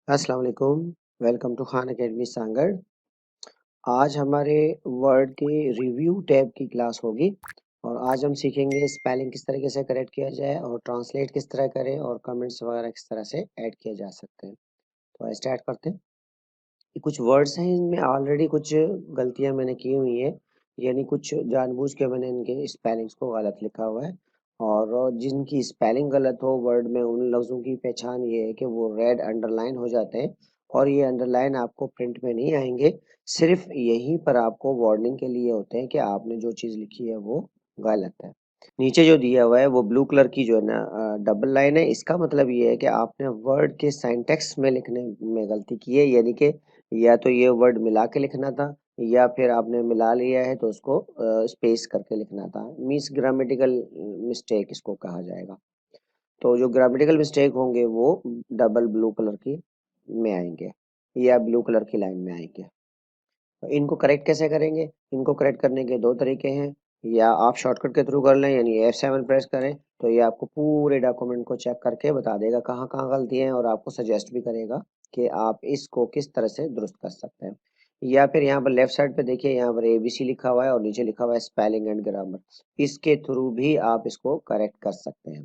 अस्सलाम वालेकुम। Welcome to Khan academy Sangar. आज हमारे वर्ड के रिव्यू टैब की क्लास होगी और आज हम सीखेंगे स्पेलिंग किस तरीके से करेक्ट किया जाए और ट्रांसलेट किस तरह करें और कमेंट्स वगैरह किस तरह से ऐड किए जा सकते हैं। तो स्टार्ट करते हैं। ये कुछ वर्ड्स हैं, इनमें ऑलरेडी कुछ गलतियां मैंने की हुई है, यानी कुछ जानबूझ के मैंने इनके स्पेलिंग्स को गलत लिखा हुआ है। और जिनकी स्पेलिंग गलत हो वर्ड में, उन लफ्ज़ों की पहचान ये है कि वो रेड अंडरलाइन हो जाते हैं और ये अंडरलाइन आपको प्रिंट में नहीं आएंगे, सिर्फ यहीं पर आपको वार्निंग के लिए होते हैं कि आपने जो चीज़ लिखी है वो गलत है। नीचे जो दिया हुआ है वो ब्लू कलर की जो है ना डबल लाइन है, इसका मतलब ये है कि आपने वर्ड के सिंटैक्स में लिखने में गलती की है, यानी कि या तो ये वर्ड मिला के लिखना था या फिर आपने मिला लिया है तो उसको स्पेस करके लिखना था। मीन्स ग्रामेटिकल मिस्टेक इसको कहा जाएगा। तो जो ग्रामेटिकल मिस्टेक होंगे वो डबल ब्लू कलर की में आएंगे या ब्लू कलर की लाइन में आएंगे। तो इनको करेक्ट कैसे करेंगे? इनको करेक्ट करने के दो तरीके हैं, या आप शॉर्टकट के थ्रू कर लें, यानी F7 प्रेस करें तो ये आपको पूरे डॉक्यूमेंट को चेक करके बता देगा कहाँ कहाँ गलती है और आपको सजेस्ट भी करेगा कि आप इसको किस तरह से दुरुस्त कर सकते हैं। या फिर यहाँ पर लेफ्ट साइड पे देखिए, यहाँ पर ABC लिखा हुआ है और नीचे लिखा हुआ है स्पेलिंग एंड ग्रामर, इसके थ्रू भी आप इसको करेक्ट कर सकते हैं।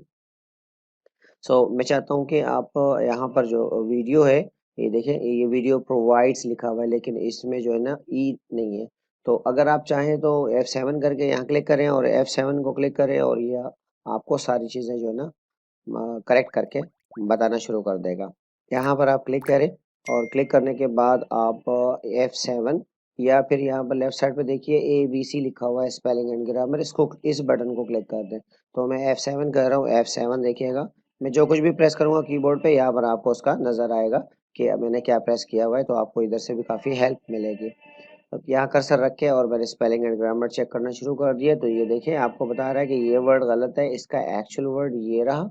मैं चाहता हूँ कि आप यहाँ पर जो वीडियो है, ये देखें, ये वीडियो प्रोवाइड्स लिखा हुआ है लेकिन इसमें जो है ना ई नहीं है। तो अगर आप चाहें तो F7 करके यहाँ क्लिक करें और F7 को क्लिक करें और ये आपको सारी चीज़ें जो है ना करेक्ट करके बताना शुरू कर देगा। यहाँ पर आप क्लिक करें और क्लिक करने के बाद आप F7 या फिर यहाँ पर लेफ्ट साइड पे देखिए ABC लिखा हुआ है स्पेलिंग एंड ग्रामर, इसको इस बटन को क्लिक कर दें। तो मैं F7 कर रहा हूँ, F7 देखिएगा, मैं जो कुछ भी प्रेस करूंगा कीबोर्ड पे यहाँ पर आपको उसका नजर आएगा कि मैंने क्या प्रेस किया हुआ है, तो आपको इधर से भी काफ़ी हेल्प मिलेगी। अब यहाँ कर्सर रख के और मैंने स्पेलिंग एंड ग्रामर चेक करना शुरू कर दिया तो ये देखिए आपको बता रहा है कि ये वर्ड गलत है, इसका एक्चुअल वर्ड ये रहा।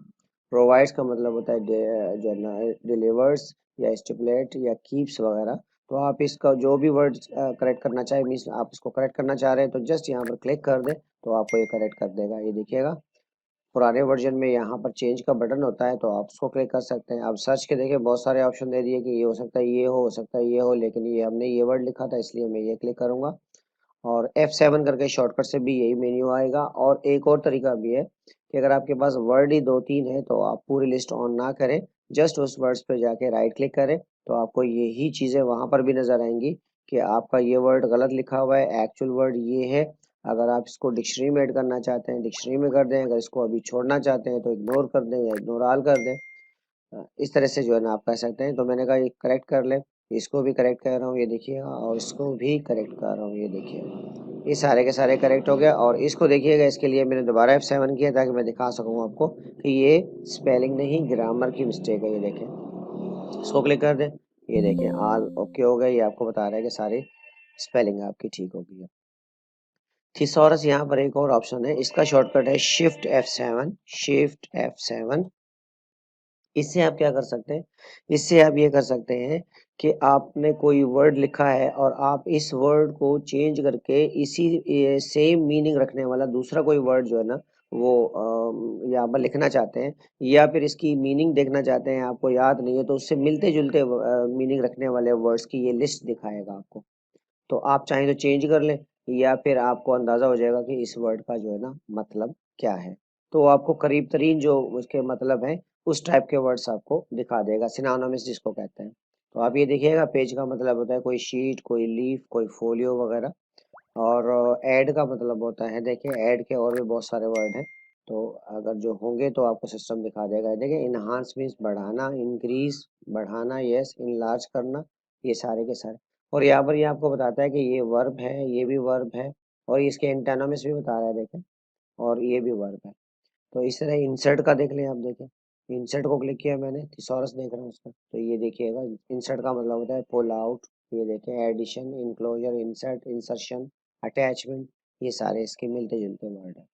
प्रोवाइड्स का मतलब होता है जो डिलीवर्स या स्टिपुलेट या कीप्स वगैरह। तो आप इसका जो भी वर्ड करेक्ट करना चाहे, मीन्स आप इसको करेक्ट करना चाह रहे हैं तो जस्ट यहाँ पर क्लिक कर दें तो आपको ये करेक्ट कर देगा। ये देखिएगा पुराने वर्जन में यहाँ पर चेंज का बटन होता है तो आप उसको क्लिक कर सकते हैं। अब सर्च के देखिए बहुत सारे ऑप्शन दे दिए कि ये हो सकता है, ये हो सकता है, ये हो, लेकिन ये हमने ये वर्ड लिखा था इसलिए मैं ये क्लिक करूंगा और F7 करके शॉर्टकट से भी यही मेन्यू आएगा। और एक और तरीका भी है कि अगर आपके पास वर्ड ही दो तीन है तो आप पूरी लिस्ट ऑन ना करें, जस्ट उस वर्ड्स पे जाके राइट क्लिक करें तो आपको यही चीज़ें वहां पर भी नजर आएंगी कि आपका ये वर्ड गलत लिखा हुआ है, एक्चुअल वर्ड ये है। अगर आप इसको डिक्शनरी में ऐड करना चाहते हैं डिक्शनरी में कर दें, अगर इसको अभी छोड़ना चाहते हैं तो इग्नोर कर दें या इग्नोर ऑल कर दें। इस तरह से जो है ना आप कह सकते हैं। तो मैंने कहा ये करेक्ट कर ले, इसको भी करेक्ट कर रहा हूँ ये देखिएगा, और इसको भी करेक्ट कर रहा हूँ ये देखिएगा, ये सारे के सारे करेक्ट हो गया। और इसको देखिएगा, इसके लिए मैंने दोबारा F7 किया ताकि मैं दिखा सकूँ आपको कि ये स्पेलिंग नहीं ग्रामर की मिस्टेक है। ये देखें, इसको क्लिक कर दें, ये देखें ऑल ओके हो गया, ये आपको बता रहा है कि सारी स्पेलिंग आपकी ठीक हो गई है। थिसॉरस यहाँ पर एक और ऑप्शन है, इसका शॉर्टकट है शिफ्ट F7, शिफ्ट F7। इससे आप क्या कर सकते हैं? इससे आप ये कर सकते हैं कि आपने कोई वर्ड लिखा है और आप इस वर्ड को चेंज करके इसी सेम मीनिंग रखने वाला दूसरा कोई वर्ड जो है ना वो यहाँ पर लिखना चाहते हैं, या फिर इसकी मीनिंग देखना चाहते हैं, आपको याद नहीं है तो उससे मिलते जुलते मीनिंग रखने वाले वर्ड्स की ये लिस्ट दिखाएगा आपको। तो आप चाहें तो चेंज कर लें या फिर आपको अंदाजा हो जाएगा कि इस वर्ड का जो है ना मतलब क्या है। तो आपको करीब तरीन जो उसके मतलब है उस टाइप के वर्ड्स आपको दिखा देगा, सिनोनिम्स जिसको कहते हैं। तो आप ये देखिएगा, पेज का मतलब होता है कोई शीट, कोई लीफ, कोई फोलियो वगैरह। और ऐड का मतलब होता है, देखिए ऐड के और भी बहुत सारे वर्ड हैं, तो अगर जो होंगे तो आपको सिस्टम दिखा देगा। देखिए इनहांस मीन्स बढ़ाना, इंक्रीज बढ़ाना, यस इनलार्ज करना, ये सारे के सारे। और यहाँ पर ये आपको बताता है कि ये वर्ब है, ये भी वर्ब है, और इसके एंटोनिम्स भी बता रहा है देखें, और ये भी वर्ब है। तो इस तरह इंसर्ट का देख लें, आप देखें इंसर्ट को क्लिक किया मैंने, थिसॉरस देख रहे हैं उसका, तो ये देखिएगा इंसर्ट का मतलब होता है पुल आउट। ये देखें addition, enclosure, insert, insertion, attachment, ये सारे इसके मिलते जुलते वर्ड है।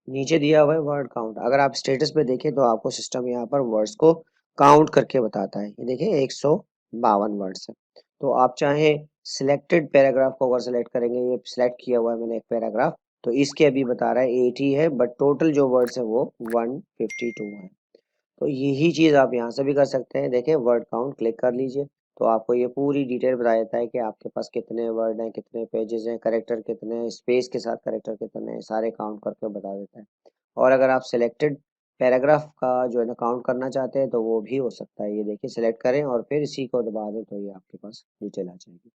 नीचे दिया हुआ है वर्ड काउंट, अगर आप स्टेटस पे देखें तो आपको सिस्टम यहाँ पर वर्ड्स को काउंट करके बताता है। ये देखिए 152 वर्ड्स है। तो आप चाहे सिलेक्टेड पैराग्राफ को अगर सिलेक्ट करेंगे, ये सिलेक्ट किया हुआ है मैंने एक पैराग्राफ, तो इसके अभी बता रहा है 80 है, बट टोटल जो वर्ड्स है वो 152 है। तो यही चीज़ आप यहाँ से भी कर सकते हैं। देखें वर्ड काउंट क्लिक कर लीजिए तो आपको ये पूरी डिटेल बता देता है कि आपके पास कितने वर्ड हैं, कितने पेजेस हैं, करेक्टर कितने हैं, स्पेस के साथ करेक्टर कितने हैं, सारे काउंट करके बता देता है। और अगर आप सिलेक्टेड पैराग्राफ का जो है ना काउंट करना चाहते हैं तो वो भी हो सकता है। ये देखिए सिलेक्ट करें और फिर इसी को दबा दें तो ये आपके पास डिटेल आ जाएगी।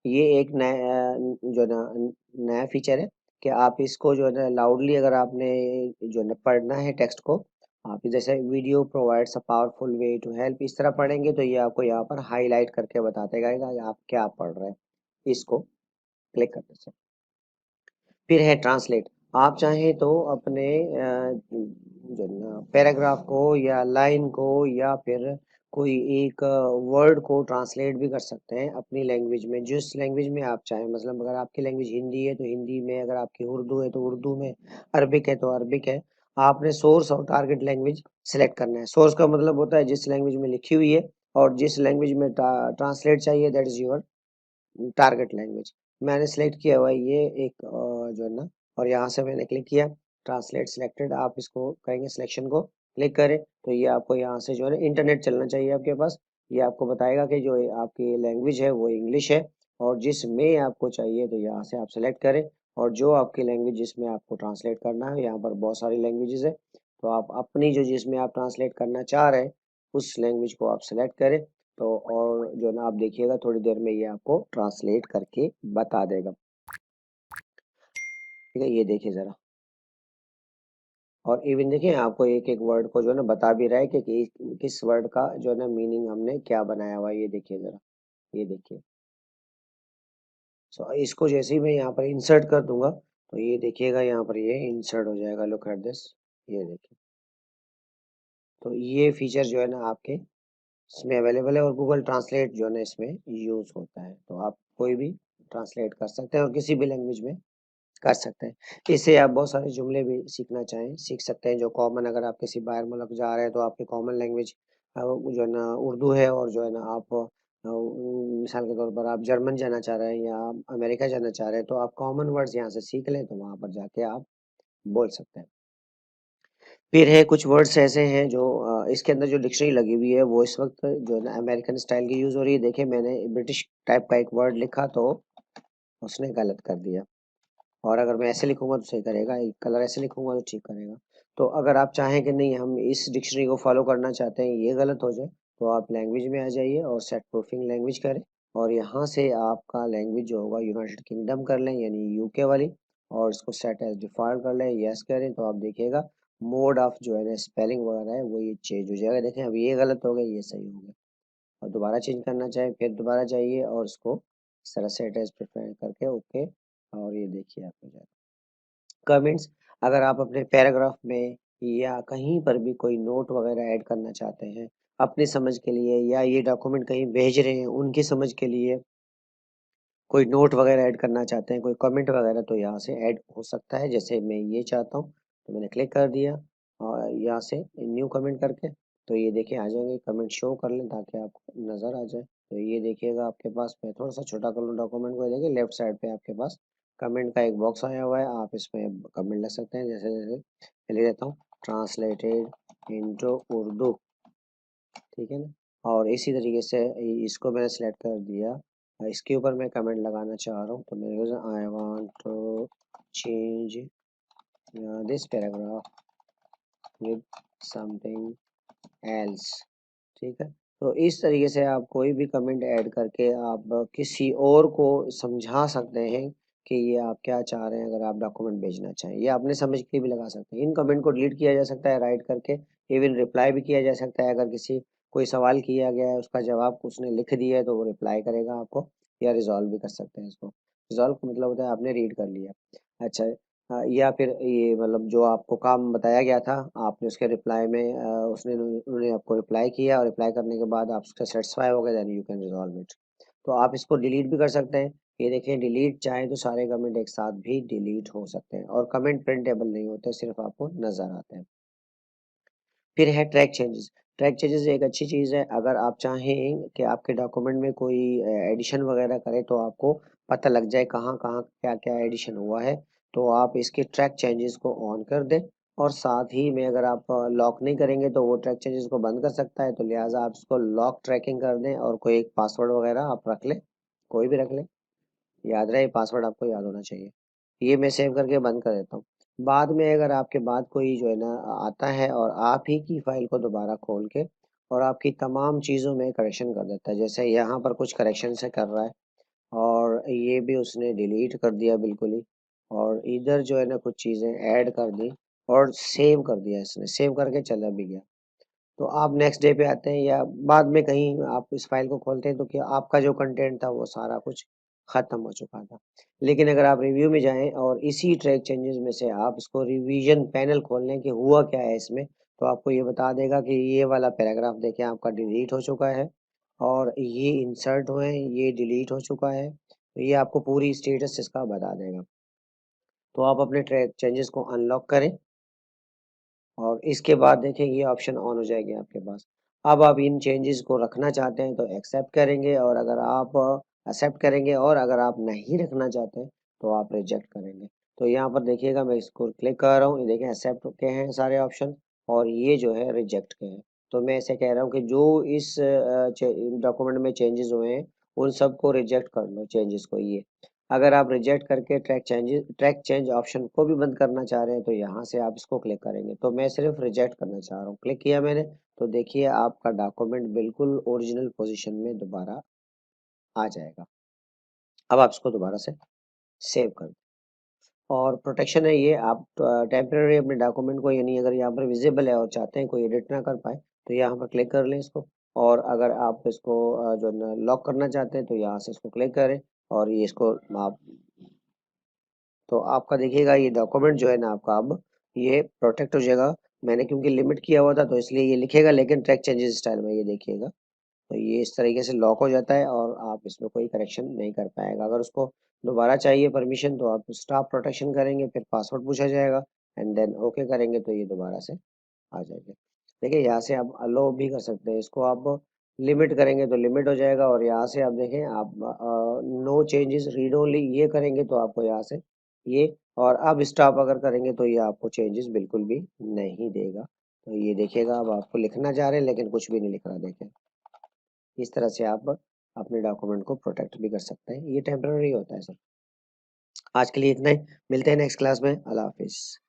ये एक नया जो है ना नया फीचर है कि आप इसको जो है ना लाउडली अगर आपने जो है ना पढ़ना है टेक्स्ट को, आप जैसे video provides a powerful way to help इस तरह पढ़ेंगे तो ये आपको यहाँ पर हाईलाइट करके बताते जाएगा कि आप क्या पढ़ रहे हैं इसको क्लिक करने से। फिर है ट्रांसलेट। आप चाहें तो अपने जो ना पैराग्राफ को या लाइन को या फिर कोई एक वर्ड को ट्रांसलेट भी कर सकते हैं अपनी लैंग्वेज में, जिस लैंग्वेज में आप चाहें। मतलब अगर आपकी लैंग्वेज हिंदी है तो हिंदी में, अगर आपकी उर्दू है तो उर्दू में, अरबिक है तो अरबिक है। आपने सोर्स और टारगेट लैंग्वेज सेलेक्ट करना है। सोर्स का मतलब होता है जिस लैंग्वेज में लिखी हुई है, और जिस लैंग्वेज में ट्रांसलेट चाहिए that is your target language. मैंने सेलेक्ट किया हुआ है ये एक जो है ना, और यहाँ से मैंने क्लिक किया ट्रांसलेट सिलेक्टेड। आप इसको करेंगे सिलेक्शन को क्लिक करें तो ये आपको यहाँ से जो है ना इंटरनेट चलना चाहिए आपके पास। ये आपको बताएगा कि जो आपकी लैंग्वेज है वो इंग्लिश है, और जिसमें आपको चाहिए तो यहाँ से आप सेलेक्ट करें। और जो आपकी लैंग्वेज जिसमें आपको ट्रांसलेट करना है, यहाँ पर बहुत सारी लैंग्वेजेस है, तो आप अपनी जो जिसमें आप ट्रांसलेट करना चाह रहे हैं उस लैंग्वेज को आप सेलेक्ट करें। तो और जो है ना आप देखिएगा थोड़ी देर में ये आपको ट्रांसलेट करके बता देगा। ठीक है, ये देखिए ज़रा। और इवन देखिए आपको एक एक वर्ड को जो है ना बता भी रहा है कि किस वर्ड का जो है ना मीनिंग हमने क्या बनाया हुआ है। ये देखिए ज़रा, ये देखिए। सो इसको जैसे ही मैं यहाँ पर इंसर्ट कर दूंगा तो ये देखिएगा यहाँ पर ये इंसर्ट हो जाएगा। लुक एट दिस, ये देखिए। तो ये फीचर जो है ना आपके इसमें अवेलेबल है, और गूगल ट्रांसलेट जो है ना इसमें यूज़ होता है। तो आप कोई भी ट्रांसलेट कर सकते हैं और किसी भी लैंग्वेज में कर सकते हैं। इससे आप बहुत सारे जुमले भी सीखना चाहें सीख सकते हैं जो कॉमन, अगर आप किसी बाहर मुल्क जा रहे हैं तो आपकी कॉमन लैंग्वेज जो है ना उर्दू है, और जो है ना आप मिसाल के तौर पर आप जर्मन जाना चाह रहे हैं या आप अमेरिका जाना चाह रहे हैं तो आप कॉमन वर्ड्स यहाँ से सीख लें तो वहाँ पर जाके आप बोल सकते हैं। फिर है कुछ वर्ड्स ऐसे हैं जो इसके अंदर जो डिक्शनरी लगी हुई है वो इस वक्त जो है ना अमेरिकन स्टाइल की यूज़ हो रही है। देखिए मैंने ब्रिटिश टाइप का एक वर्ड लिखा तो उसने गलत कर दिया, और अगर मैं ऐसे लिखूंगा तो सही करेगा, एक कलर ऐसे लिखूंगा तो ठीक करेगा। तो अगर आप चाहें कि नहीं हम इस डिक्शनरी को फॉलो करना चाहते हैं ये गलत हो जाए, तो आप लैंग्वेज में आ जाइए और सेट प्रूफिंग लैंग्वेज करें, और यहाँ से आपका लैंग्वेज जो होगा यूनाइटेड किंगडम कर लें यानी यूके वाली, और इसको सेट एज डिफॉल्ट कर लें, यस करें तो आप देखिएगा मोड ऑफ जो है ना स्पेलिंग वगैरह है वो ये चेंज हो जाएगा। देखें अब ये गलत हो गया, ये सही हो गया। और दोबारा चेंज करना चाहें फिर दोबारा जाइए और इसको इस तरह सेट एज प्रेफर करके ओके, और ये देखिए आप हो जाएगा। कमेंट्स, अगर आप अपने पैराग्राफ में या कहीं पर भी कोई नोट वगैरह ऐड करना चाहते हैं अपनी समझ के लिए, या ये डॉक्यूमेंट कहीं भेज रहे हैं उनकी समझ के लिए, कोई नोट वगैरह ऐड करना चाहते हैं, कोई कमेंट वगैरह, तो यहाँ से ऐड हो सकता है। जैसे मैं ये चाहता हूँ तो मैंने क्लिक कर दिया और यहाँ से न्यू कमेंट करके तो ये देखिए आ जाएंगे। कमेंट शो कर लें ताकि आपको नज़र आ जाए। तो ये देखिएगा आपके पास, मैं थोड़ा सा छोटा कर लूँ डॉक्यूमेंट को, देखिए लेफ्ट साइड पे आपके पास कमेंट का एक बॉक्स आया हुआ है, आप इसमें कमेंट लिख सकते हैं। जैसे जैसे मैं लिख देता हूँ ट्रांसलेटेड इंटू उर्दू, ठीक है ना। और इसी तरीके से इसको मैंने सेलेक्ट कर दिया, इसके ऊपर मैं कमेंट लगाना चाह रहा हूँ तो मेरे I want to change this paragraph with something else, ठीक है। तो इस तरीके से आप कोई भी कमेंट ऐड करके आप किसी और को समझा सकते हैं कि ये आप क्या चाह रहे हैं। अगर आप डॉक्यूमेंट भेजना चाहें या अपने समझ के लिए भी लगा सकते हैं। इन कमेंट को डिलीट किया जा सकता है राइट करके, इवन रिप्लाई भी किया जा सकता है। अगर किसी कोई सवाल किया गया है उसका जवाब उसने लिख दिया है तो वो रिप्लाई करेगा आपको, या रिजॉल्व भी कर सकते हैं इसको। रिजॉल्व का मतलब होता है आपने रीड कर लिया। अच्छा, या फिर ये मतलब जो आपको काम बताया गया था आपने उसके रिप्लाई में उन्होंने आपको रिप्लाई किया, और रिप्लाई करने के बाद आप उससे सेटिस्फाई हो गए, then you can resolve it. तो आप इसको डिलीट भी कर सकते हैं। ये देखिए डिलीट चाहे तो सारे कमेंट एक साथ भी डिलीट हो सकते हैं, और कमेंट प्रिंटेबल नहीं होते, सिर्फ आपको नजर आते हैं। फिर है ट्रैक चेंजेस। ट्रैक चेंजेस एक अच्छी चीज़ है। अगर आप चाहें कि आपके डॉक्यूमेंट में कोई एडिशन वगैरह करें तो आपको पता लग जाए कहाँ कहाँ क्या क्या एडिशन हुआ है, तो आप इसके ट्रैक चेंजेस को ऑन कर दें और साथ ही में अगर आप लॉक नहीं करेंगे तो वो ट्रैक चेंजेस को बंद कर सकता है, तो लिहाजा आप इसको लॉक ट्रैकिंग कर दें और कोई एक पासवर्ड वगैरह आप रख लें, कोई भी रख लें, याद रहे पासवर्ड आपको याद होना चाहिए। ये मैं सेव करके बंद कर देता हूँ। बाद में अगर आपके बाद कोई जो है ना आता है और आप ही की फाइल को दोबारा खोल के और आपकी तमाम चीज़ों में करेक्शन कर देता है, जैसे यहाँ पर कुछ करेक्शन से कर रहा है और ये भी उसने डिलीट कर दिया बिल्कुल ही, और इधर जो है ना कुछ चीज़ें ऐड कर दी और सेव कर दिया, इसने सेव करके चला भी गया। तो आप नेक्स्ट डे पे आते हैं या बाद में कहीं आप इस फाइल को खोलते हैं तो क्या आपका जो कंटेंट था वो सारा कुछ खत्म हो चुका था। लेकिन अगर आप रिव्यू में जाएं और इसी ट्रैक चेंजेस में से आप इसको रिवीजन पैनल खोल लें कि हुआ क्या है इसमें, तो आपको ये बता देगा कि ये वाला पैराग्राफ देखें आपका डिलीट हो चुका है और ये इंसर्ट हुए हैं, ये डिलीट हो चुका है, तो ये आपको पूरी स्टेटस इसका बता देगा। तो आप अपने ट्रैक चेंजेस को अनलॉक करें और इसके बाद देखें ये ऑप्शन ऑन हो जाएगी आपके पास। अब आप इन चेंजेस को रखना चाहते हैं तो एक्सेप्ट करेंगे, और अगर आप एक्सेप्ट करेंगे और अगर आप नहीं रखना चाहते हैं तो आप रिजेक्ट करेंगे। तो यहाँ पर देखिएगा मैं इसको क्लिक कर रहा हूँ, ये देखें एक्सेप्ट के हैं सारे ऑप्शन और ये जो है रिजेक्ट के हैं। तो मैं ऐसे कह रहा हूँ कि जो इस डॉक्यूमेंट में चेंजेस हुए हैं उन सबको रिजेक्ट कर लो चेंजेस को। ये अगर आप रिजेक्ट करके ट्रैक चेंज ऑप्शन को भी बंद करना चाह रहे हैं तो यहाँ से आप इसको क्लिक करेंगे। तो मैं सिर्फ रिजेक्ट करना चाह रहा हूँ, क्लिक किया मैंने, तो देखिए आपका डॉक्यूमेंट बिल्कुल ओरिजिनल पोजीशन में दोबारा आ जाएगा। अब आप इसको दोबारा से सेव कर दें। और प्रोटेक्शन है ये, आप टेम्परेरी अपने डॉक्यूमेंट को, यानी अगर यहाँ पर विजिबल है और चाहते हैं कोई एडिट ना कर पाए तो यहाँ पर क्लिक कर लें इसको, और अगर आप इसको जो लॉक करना चाहते हैं तो यहाँ से इसको क्लिक करें और ये इसको आप, तो आपका देखिएगा ये डॉक्यूमेंट जो है ना आपका अब ये प्रोटेक्ट हो जाएगा। मैंने क्योंकि लिमिट किया हुआ था तो इसलिए ये लिखेगा, लेकिन ट्रैक चेंजेस स्टाइल में ये देखिएगा तो ये इस तरीके से लॉक हो जाता है और आप इसमें कोई करेक्शन नहीं कर पाएगा। अगर उसको दोबारा चाहिए परमिशन तो आप स्टॉप प्रोटेक्शन करेंगे, फिर पासवर्ड पूछा जाएगा एंड देन ओके करेंगे तो ये दोबारा से आ जाएगा। देखिए यहाँ से आप अलो भी कर सकते हैं इसको, आप लिमिट करेंगे तो लिमिट हो जाएगा, और यहाँ से आप देखें आप नो चेंजेस रीड ओनली ये करेंगे तो आपको यहाँ से ये, और अब स्टॉप अगर करेंगे तो ये आपको चेंजेस बिल्कुल भी नहीं देगा। तो ये देखिएगा अब आपको लिखना चाह रहे हैं लेकिन कुछ भी नहीं लिख रहा, देखें इस तरह से आप अपने डॉक्यूमेंट को प्रोटेक्ट भी कर सकते हैं। ये टेम्पररी होता है सर। आज के लिए इतना ही, मिलते हैं नेक्स्ट क्लास में। अल्लाह हाफिज़।